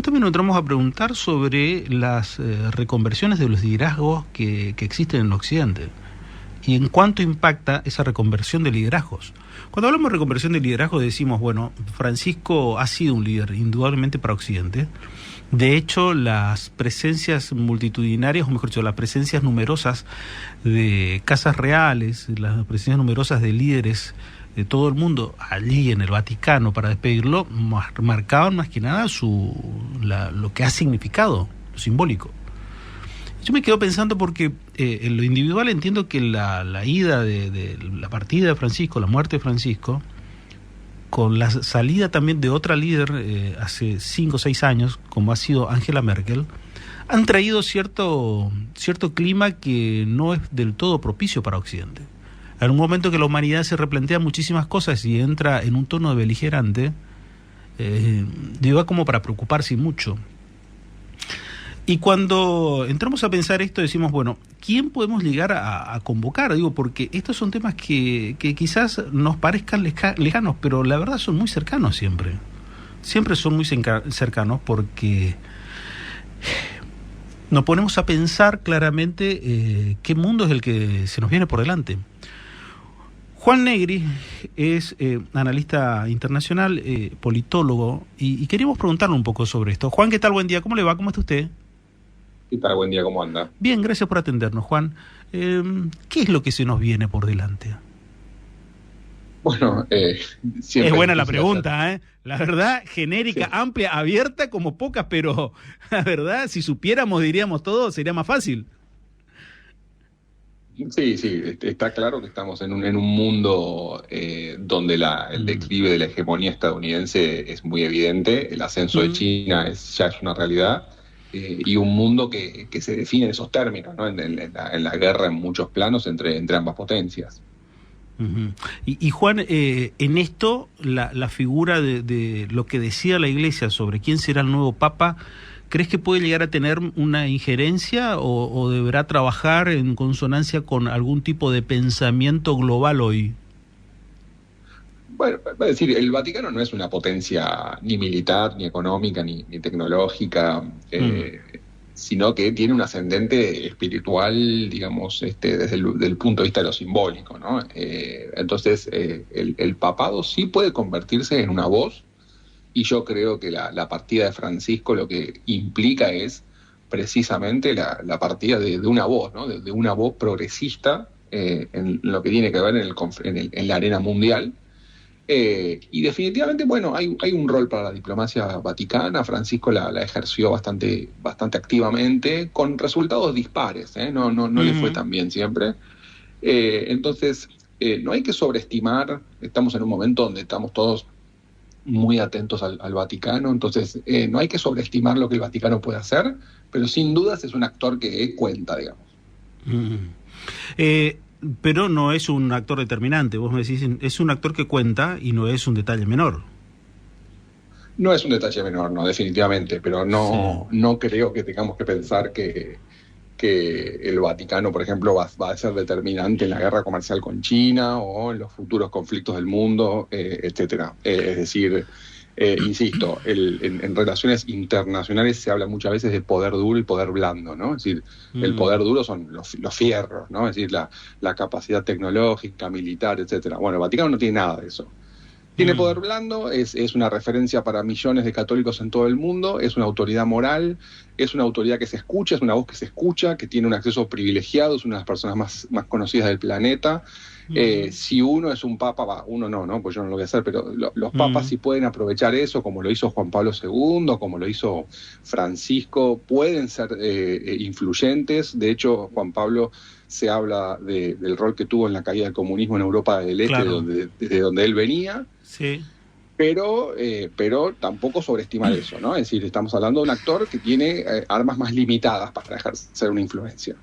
También nos entramos a preguntar sobre las reconversiones de los liderazgos que existen en Occidente y en cuánto impacta esa reconversión de liderazgos. Cuando hablamos de reconversión de liderazgo decimos, bueno, Francisco ha sido un líder indudablemente para Occidente. De hecho, las presencias multitudinarias, o mejor dicho, las presencias numerosas de casas reales, las presencias numerosas de líderes de todo el mundo allí en el Vaticano para despedirlo, marcaban más que nada lo que ha significado, lo simbólico. Yo me quedo pensando porque en lo individual entiendo que la ida de la partida de Francisco, la muerte de Francisco, con la salida también de otra líder hace 5 o 6 años, como ha sido Angela Merkel, han traído cierto clima que no es del todo propicio para Occidente. En un momento que la humanidad se replantea muchísimas cosas y entra en un tono de beligerante, lleva como para preocuparse mucho. Y cuando entramos a pensar esto decimos, bueno, ¿quién podemos llegar a convocar? Digo, porque estos son temas que quizás nos parezcan lejanos, pero la verdad son muy cercanos siempre. Siempre son muy cercanos porque nos ponemos a pensar claramente qué mundo es el que se nos viene por delante. Juan Negri es analista internacional, politólogo, y queríamos preguntarle un poco sobre esto. Juan, ¿qué tal? Buen día, ¿cómo le va? ¿Cómo está usted? ¿Qué tal? Buen día, ¿cómo anda? Bien, gracias por atendernos, Juan. ¿Qué es lo que se nos viene por delante? Bueno, siempre es buena la pregunta, ¿eh? La verdad, genérica, sí, amplia, abierta como pocas, pero la verdad, si supiéramos, diríamos todo, sería más fácil. Sí, está claro que estamos en un mundo donde el declive de la hegemonía estadounidense es muy evidente, el ascenso de China ya es una realidad, y un mundo que se define en esos términos, ¿no? En la guerra en muchos planos entre ambas potencias. Y Juan, en esto, la figura de lo que decía la Iglesia sobre quién será el nuevo Papa, ¿crees que puede llegar a tener una injerencia o deberá trabajar en consonancia con algún tipo de pensamiento global hoy? Bueno, es decir, el Vaticano no es una potencia ni militar, ni económica, ni tecnológica, sino que tiene un ascendente espiritual, digamos, desde el punto de vista de lo simbólico, ¿no? Entonces, el papado sí puede convertirse en una voz. Y yo creo que la partida de Francisco lo que implica es precisamente la partida de una voz, ¿no? De una voz progresista en lo que tiene que ver en la arena mundial. Y definitivamente, bueno, hay un rol para la diplomacia vaticana. Francisco la ejerció bastante activamente, con resultados dispares, ¿eh? No le fue tan bien siempre. Entonces, no hay que sobreestimar. Estamos en un momento donde estamos todos muy atentos al Vaticano, entonces no hay que sobreestimar lo que el Vaticano puede hacer, pero sin dudas es un actor que cuenta, digamos. Pero no es un actor determinante, vos me decís, es un actor que cuenta y no es un detalle menor. No es un detalle menor, no, definitivamente, pero no creo que tengamos que pensar que el Vaticano, por ejemplo, va a ser determinante en la guerra comercial con China o en los futuros conflictos del mundo, etcétera. Es decir, insisto, en relaciones internacionales se habla muchas veces de poder duro y poder blando, ¿no? Es decir, el poder duro son los fierros, ¿no? Es decir, la capacidad tecnológica, militar, etcétera. Bueno, el Vaticano no tiene nada de eso. Tiene poder blando, es una referencia para millones de católicos en todo el mundo, es una autoridad moral, es una autoridad que se escucha, es una voz que se escucha, que tiene un acceso privilegiado, es una de las personas más conocidas del planeta. Si uno es un papa, uno no, pues yo no lo voy a hacer, pero los papas sí pueden aprovechar eso, como lo hizo Juan Pablo II, como lo hizo Francisco, pueden ser influyentes. De hecho, Juan Pablo se habla del rol que tuvo en la caída del comunismo en Europa del Este, claro, desde donde él venía. Sí. Pero tampoco sobreestimar eso, ¿no? Es decir, estamos hablando de un actor que tiene armas más limitadas para ejercer una influencia.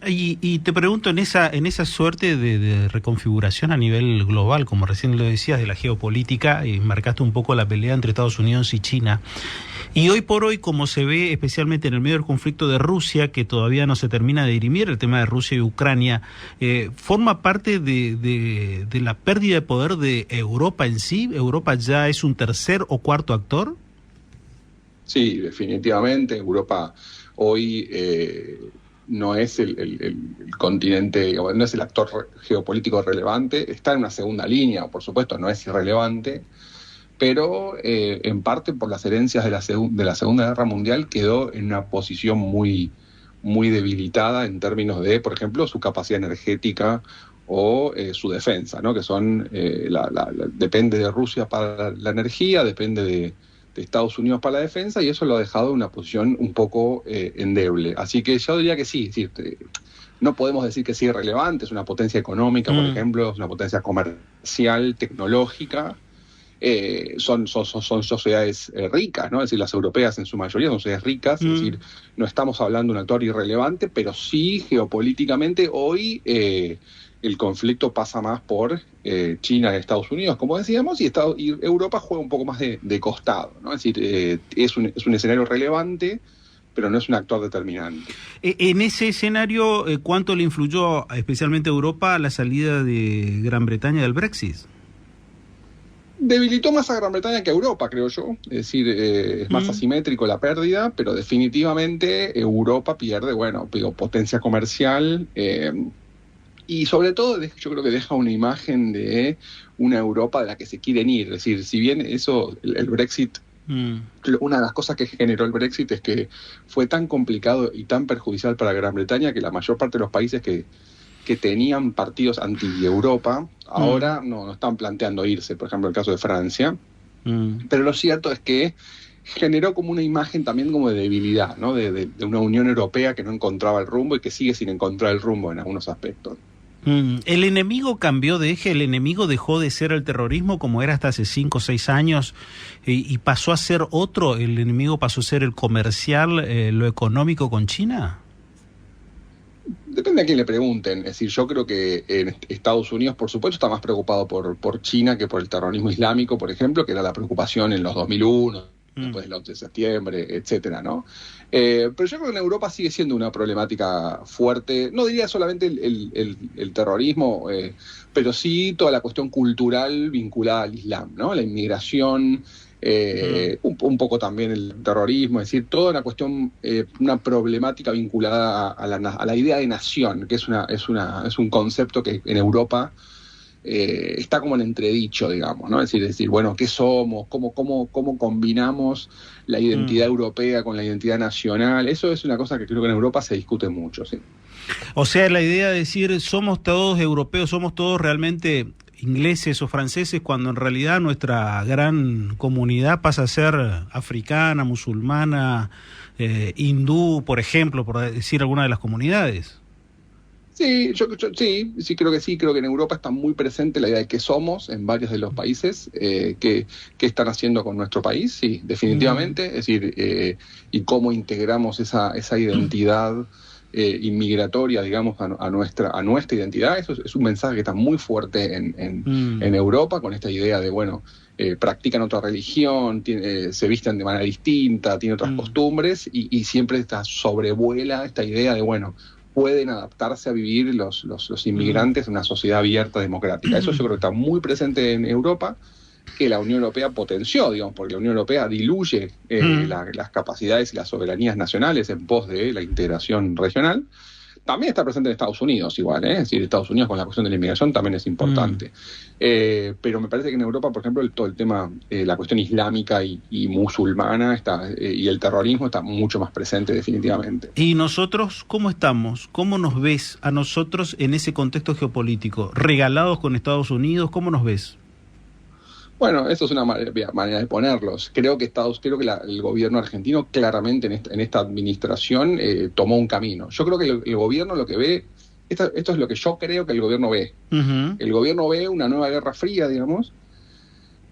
Y te pregunto, en esa suerte de reconfiguración a nivel global, como recién lo decías, de la geopolítica, marcaste un poco la pelea entre Estados Unidos y China, y hoy por hoy, como se ve especialmente en el medio del conflicto de Rusia, que todavía no se termina de dirimir, el tema de Rusia y Ucrania, ¿forma parte de la pérdida de poder de Europa en sí? ¿Europa ya es un tercer o cuarto actor? Sí, definitivamente. Europa hoy no es el continente, digamos, no es el actor geopolítico relevante, está en una segunda línea, por supuesto, no es irrelevante, pero en parte por las herencias de de la Segunda Guerra Mundial quedó en una posición muy debilitada en términos de, por ejemplo, su capacidad energética o su defensa, ¿no? Que son, depende de Rusia para la energía, depende de Estados Unidos para la defensa, y eso lo ha dejado en una posición un poco endeble. Así que yo diría que sí, sí, no podemos decir que sigue relevante, es una potencia económica, por ejemplo, es una potencia comercial, tecnológica, son sociedades ricas, ¿no? Es decir, las europeas en su mayoría son sociedades ricas, es decir, no estamos hablando de un actor irrelevante, pero sí geopolíticamente hoy el conflicto pasa más por China y Estados Unidos, como decíamos, y Europa juega un poco más de costado, ¿no? Es decir, es un escenario relevante, pero no es un actor determinante. En ese escenario, ¿cuánto le influyó especialmente a Europa la salida de Gran Bretaña del Brexit? Debilitó más a Gran Bretaña que a Europa, creo yo. Es decir, es más asimétrico la pérdida, pero definitivamente Europa pierde, bueno, digo, potencia comercial y sobre todo yo creo que deja una imagen de una Europa de la que se quieren ir. Es decir, si bien eso, el Brexit, una de las cosas que generó el Brexit es que fue tan complicado y tan perjudicial para Gran Bretaña que la mayor parte de los países que tenían partidos anti-Europa, ahora no están planteando irse, por ejemplo, el caso de Francia. Pero lo cierto es que generó como una imagen también como de debilidad, ¿no? De una Unión Europea que no encontraba el rumbo y que sigue sin encontrar el rumbo en algunos aspectos. ¿El enemigo cambió de eje? ¿El enemigo dejó de ser el terrorismo como era hasta hace 5 o 6 años y pasó a ser otro? ¿El enemigo pasó a ser el comercial, lo económico con China? Depende a quién le pregunten. Es decir, yo creo que en Estados Unidos, por supuesto, está más preocupado por China que por el terrorismo islámico, por ejemplo, que era la preocupación en los 2001, después del 11 de septiembre, etcétera, ¿no? Pero yo creo que en Europa sigue siendo una problemática fuerte. No diría solamente el terrorismo, pero sí toda la cuestión cultural vinculada al Islam, ¿no? La inmigración, un poco también el terrorismo, es decir, toda una cuestión, una problemática vinculada a la idea de nación, que es un concepto que en Europa está como en entredicho, digamos, ¿no? Es decir, bueno, ¿qué somos? ¿Cómo combinamos la identidad europea con la identidad nacional? Eso es una cosa que creo que en Europa se discute mucho, ¿sí? O sea, la idea de decir somos todos europeos, somos todos realmente ingleses o franceses, cuando en realidad nuestra gran comunidad pasa a ser africana, musulmana, hindú, por ejemplo, por decir alguna de las comunidades. Sí, sí, creo que sí, creo que en Europa está muy presente la idea de que somos en varios de los países, qué están haciendo con nuestro país, sí, definitivamente, es decir, y cómo integramos esa identidad inmigratoria, digamos, a nuestra identidad. Eso es un mensaje que está muy fuerte en Europa, con esta idea de, bueno, practican otra religión, se visten de manera distinta, tienen otras costumbres, y siempre sobrevuela esta idea de, bueno, pueden adaptarse a vivir los inmigrantes en una sociedad abierta, democrática. Eso yo creo que está muy presente en Europa, que la Unión Europea potenció, digamos, porque la Unión Europea diluye las capacidades y las soberanías nacionales en pos de la integración regional. También está presente en Estados Unidos igual, es decir, Estados Unidos con la cuestión de la inmigración también es importante. Pero me parece que en Europa, por ejemplo, todo el tema, la cuestión islámica y musulmana y el terrorismo está mucho más presente definitivamente. ¿Y nosotros cómo estamos? ¿Cómo nos ves a nosotros en ese contexto geopolítico? ¿Regalados con Estados Unidos? ¿Cómo nos ves? Bueno, eso es una manera de ponerlos. Creo que el gobierno argentino claramente en esta administración tomó un camino. Yo creo que el gobierno lo que ve, esto es lo que yo creo que el gobierno ve. El gobierno ve una nueva guerra fría, digamos,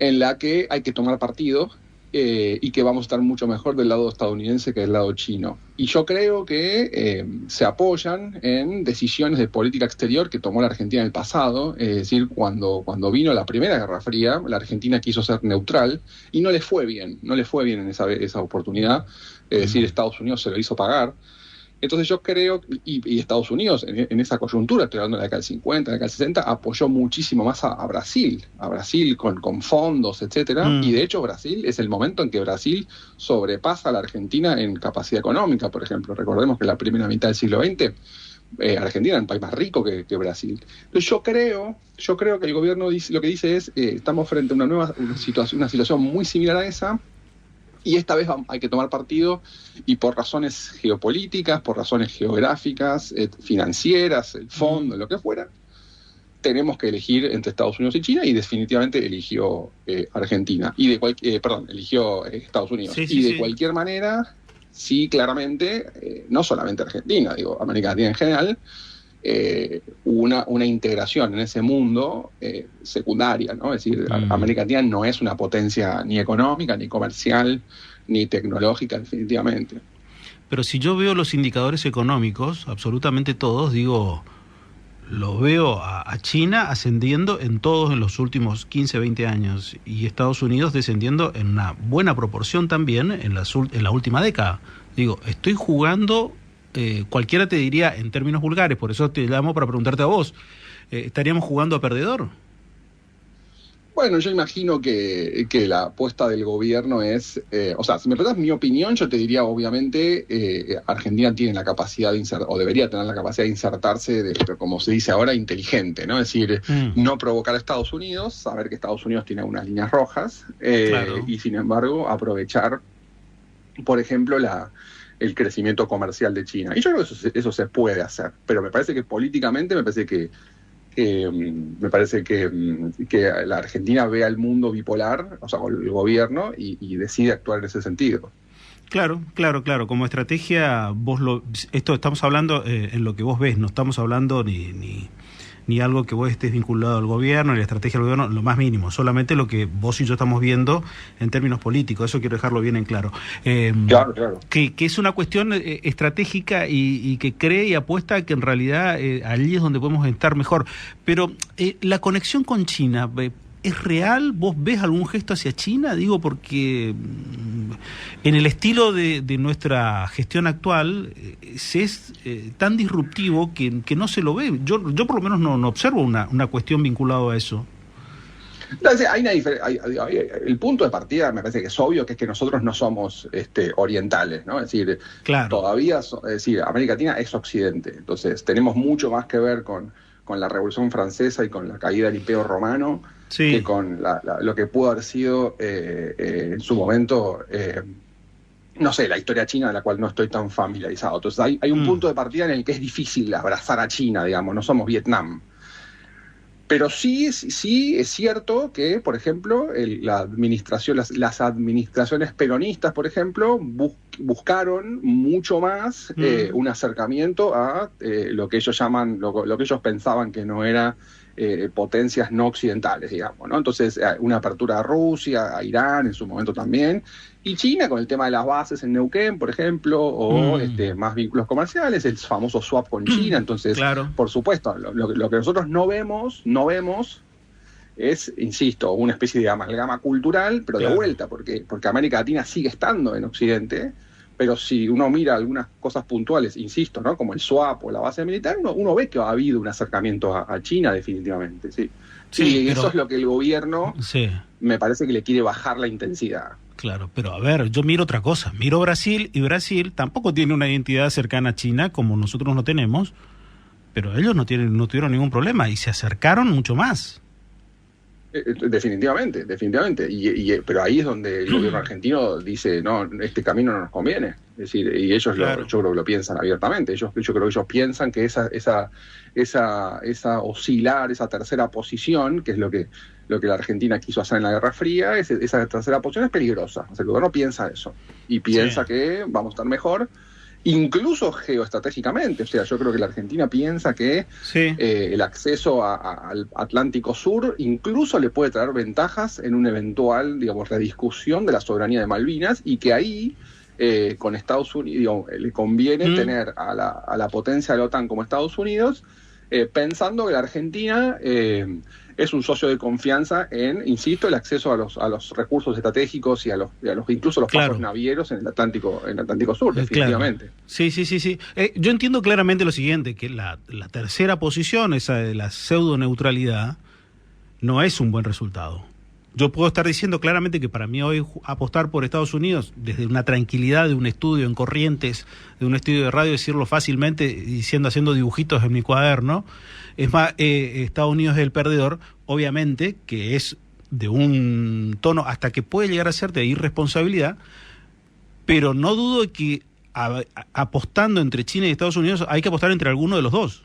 en la que hay que tomar partido y que vamos a estar mucho mejor del lado estadounidense que del lado chino. Y yo creo que se apoyan en decisiones de política exterior que tomó la Argentina en el pasado, es decir, cuando vino la Primera Guerra Fría, la Argentina quiso ser neutral y no le fue bien en esa oportunidad, es decir, Estados Unidos se lo hizo pagar. Entonces yo creo, y Estados Unidos en esa coyuntura, estoy hablando de la década del 50, de la década del 60, apoyó muchísimo más a Brasil con fondos, etcétera, y de hecho Brasil es el momento en que Brasil sobrepasa a la Argentina en capacidad económica, por ejemplo. Recordemos que en la primera mitad del siglo XX, Argentina era un país más rico que Brasil. Entonces yo creo que el gobierno lo que dice es, estamos frente a una situación muy similar a esa, y esta vez hay que tomar partido, y por razones geopolíticas, por razones geográficas, financieras, el fondo, lo que fuera, tenemos que elegir entre Estados Unidos y China, y definitivamente eligió Argentina. Eligió Estados Unidos. Sí, de cualquier manera, sí, claramente, no solamente Argentina, digo, América Latina en general, una integración en ese mundo secundaria, ¿no? Es decir, América Latina no es una potencia ni económica, ni comercial, ni tecnológica, definitivamente. Pero si yo veo los indicadores económicos, absolutamente todos, digo, los veo a China ascendiendo en todos en los últimos 15, 20 años, y Estados Unidos descendiendo en una buena proporción también en la última década. Digo, estoy jugando... cualquiera te diría en términos vulgares, por eso te llamo para preguntarte a vos, ¿estaríamos jugando a perdedor? Bueno, yo imagino que la apuesta del gobierno es, si me preguntas mi opinión, yo te diría, obviamente, Argentina tiene la capacidad de o debería tener la capacidad de insertarse, como se dice ahora, inteligente, ¿no? Es decir, no provocar a Estados Unidos, saber que Estados Unidos tiene unas líneas rojas, claro. Y sin embargo aprovechar, por ejemplo, el crecimiento comercial de China. Y yo creo que eso se puede hacer, pero me parece que políticamente, me parece que la Argentina ve al mundo bipolar, o sea, el gobierno, y decide actuar en ese sentido. Claro. Como estrategia, esto estamos hablando en lo que vos ves, no estamos hablando ni algo que vos estés vinculado al gobierno, ni la estrategia del gobierno, lo más mínimo, solamente lo que vos y yo estamos viendo en términos políticos, eso quiero dejarlo bien en claro. Claro. Que es una cuestión estratégica y que cree y apuesta que en realidad allí es donde podemos estar mejor. Pero la conexión con China, ¿es real? ¿Vos ves algún gesto hacia China? Digo, porque en el estilo de nuestra gestión actual se es tan disruptivo que no se lo ve. Yo por lo menos no observo una cuestión vinculada a eso. Entonces, el punto de partida me parece que es obvio, que es que nosotros no somos orientales, ¿no? Es decir, claro. Todavía, América Latina es Occidente. Entonces, tenemos mucho más que ver con la Revolución Francesa y con la caída del Imperio Romano, sí, que con lo que pudo haber sido en su momento, la historia china, de la cual no estoy tan familiarizado. Entonces hay un punto de partida en el que es difícil abrazar a China, digamos, no somos Vietnam. Pero sí es cierto que, por ejemplo, las administraciones peronistas, por ejemplo, buscaron mucho más un acercamiento a lo que ellos llaman, lo que ellos pensaban que no era potencias no occidentales, digamos, ¿no? Entonces, una apertura a Rusia, a Irán en su momento también, y China con el tema de las bases en Neuquén, por ejemplo, o más vínculos comerciales, el famoso swap con China. Entonces, claro, por supuesto, lo que nosotros no vemos es, insisto, una especie de amalgama cultural, pero claro, de vuelta, porque América Latina sigue estando en Occidente, pero si uno mira algunas cosas puntuales, insisto, ¿no? Como el swap o la base militar, uno ve que ha habido un acercamiento a China definitivamente, sí. Sí, pero eso es lo que el gobierno, sí, me parece que le quiere bajar la intensidad. Claro, pero a ver, yo miro otra cosa, miro Brasil, y Brasil tampoco tiene una identidad cercana a China como nosotros no tenemos, pero ellos no tuvieron ningún problema y se acercaron mucho más. Definitivamente, pero ahí es donde el gobierno argentino dice, no, este camino no nos conviene. Es decir, y ellos claro, yo creo que lo piensan abiertamente. Yo creo que ellos piensan que esa oscilar, esa tercera posición, que es lo que la Argentina quiso hacer en la Guerra Fría, esa tercera posición es peligrosa. O sea, el gobierno piensa eso y piensa que vamos a estar mejor, incluso geoestratégicamente. O sea, yo creo que la Argentina piensa que el acceso al Atlántico Sur incluso le puede traer ventajas en una eventual, digamos, rediscusión de la soberanía de Malvinas, y que ahí con Estados Unidos le conviene tener a la potencia de la OTAN como Estados Unidos pensando que la Argentina es un socio de confianza en, insisto, el acceso a los recursos estratégicos y a los incluso los pasos navieros en el Atlántico Sur, definitivamente. Claro. Sí. Yo entiendo claramente lo siguiente, que la tercera posición, esa de la pseudo neutralidad, no es un buen resultado. Yo puedo estar diciendo claramente que para mí hoy apostar por Estados Unidos, desde una tranquilidad de un estudio en Corrientes, de un estudio de radio, decirlo fácilmente, haciendo dibujitos en mi cuaderno, es más, Estados Unidos es el perdedor, obviamente, que es de un tono hasta que puede llegar a ser de irresponsabilidad, pero no dudo de que apostando entre China y Estados Unidos hay que apostar entre alguno de los dos.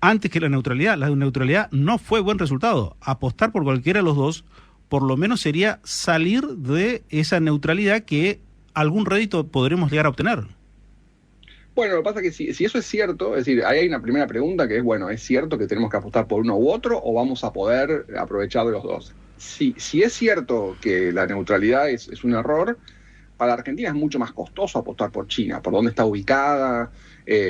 Antes que la neutralidad no fue buen resultado. Apostar por cualquiera de los dos, por lo menos sería salir de esa neutralidad que algún rédito podremos llegar a obtener. Bueno, lo que pasa es que si eso es cierto, es decir, ahí hay una primera pregunta que es, bueno, ¿es cierto que tenemos que apostar por uno u otro o vamos a poder aprovechar de los dos? Si es cierto que la neutralidad es un error, para Argentina es mucho más costoso apostar por China, por dónde está ubicada,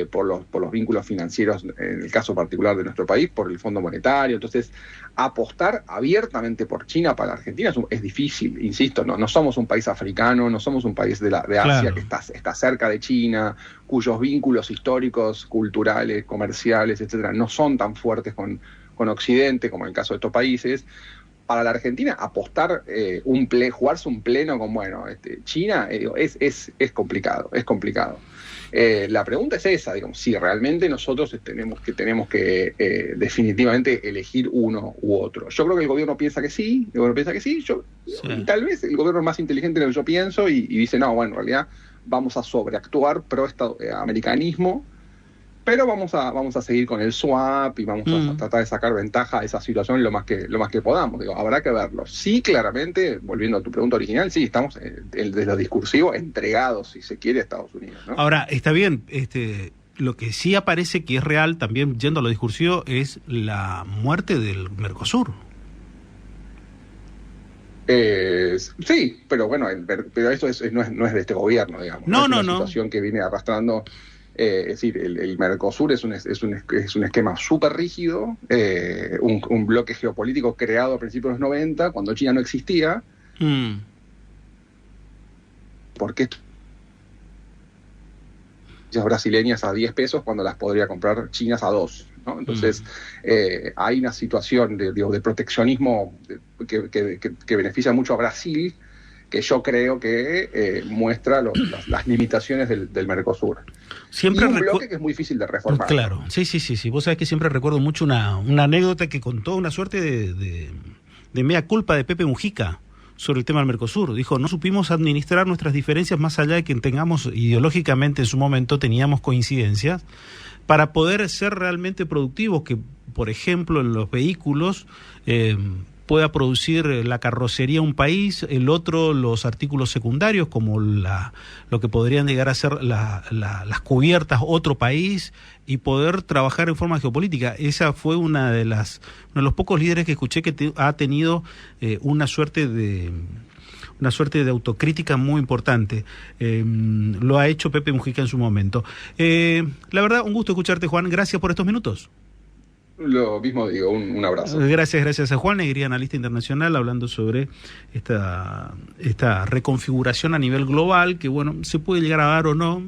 por los vínculos financieros, en el caso particular de nuestro país, por el Fondo Monetario. Entonces, apostar abiertamente por China para Argentina es difícil, insisto, no somos un país africano, no somos un país de Asia, claro, que está cerca de China, cuyos vínculos históricos, culturales, comerciales, etcétera, no son tan fuertes con Occidente como en el caso de estos países. Para la Argentina, apostar jugarse un pleno con China es complicado, es complicado. La pregunta es esa, digamos, si realmente nosotros tenemos que definitivamente elegir uno u otro. Yo creo que el gobierno piensa que sí, tal vez el gobierno es más inteligente de lo que yo pienso y dice, no, bueno, en realidad vamos a sobreactuar pro americanismo, pero vamos a seguir con el swap y vamos a tratar de sacar ventaja a esa situación lo más que podamos. Digo, habrá que verlo. Sí, claramente, volviendo a tu pregunta original, sí, estamos desde lo discursivo entregados, si se quiere, a Estados Unidos, ¿no? Ahora, está bien, lo que sí aparece que es real, también yendo a lo discursivo, es la muerte del Mercosur. Sí, pero bueno, pero eso no es de este gobierno, digamos. No es una situación que viene arrastrando. Es decir, el Mercosur es un esquema súper rígido, un bloque geopolítico creado a principios de los 90, cuando China no existía. ¿Por qué brasileñas a 10 pesos cuando las podría comprar chinas a 2? ¿No? Entonces, hay una situación de proteccionismo que beneficia mucho a Brasil, que yo creo que muestra las limitaciones del Mercosur. Siempre y un bloque que es muy difícil de reformar. Claro, sí. Vos sabés que siempre recuerdo mucho una anécdota que contó una suerte de mea culpa de Pepe Mujica sobre el tema del Mercosur. Dijo, no supimos administrar nuestras diferencias más allá de que tengamos ideológicamente en su momento, teníamos coincidencias, para poder ser realmente productivos, que por ejemplo en los vehículos pueda producir la carrocería un país, el otro los artículos secundarios como lo que podrían llegar a ser las cubiertas otro país, y poder trabajar en forma geopolítica. Esa fue uno de los pocos líderes que escuché que ha tenido una suerte de autocrítica muy importante. Lo ha hecho Pepe Mujica en su momento. La verdad, un gusto escucharte, Juan. Gracias por estos minutos. Lo mismo digo, un abrazo. Gracias a Juan Negri, analista internacional, hablando sobre esta reconfiguración a nivel global, que bueno, se puede llegar a dar o no.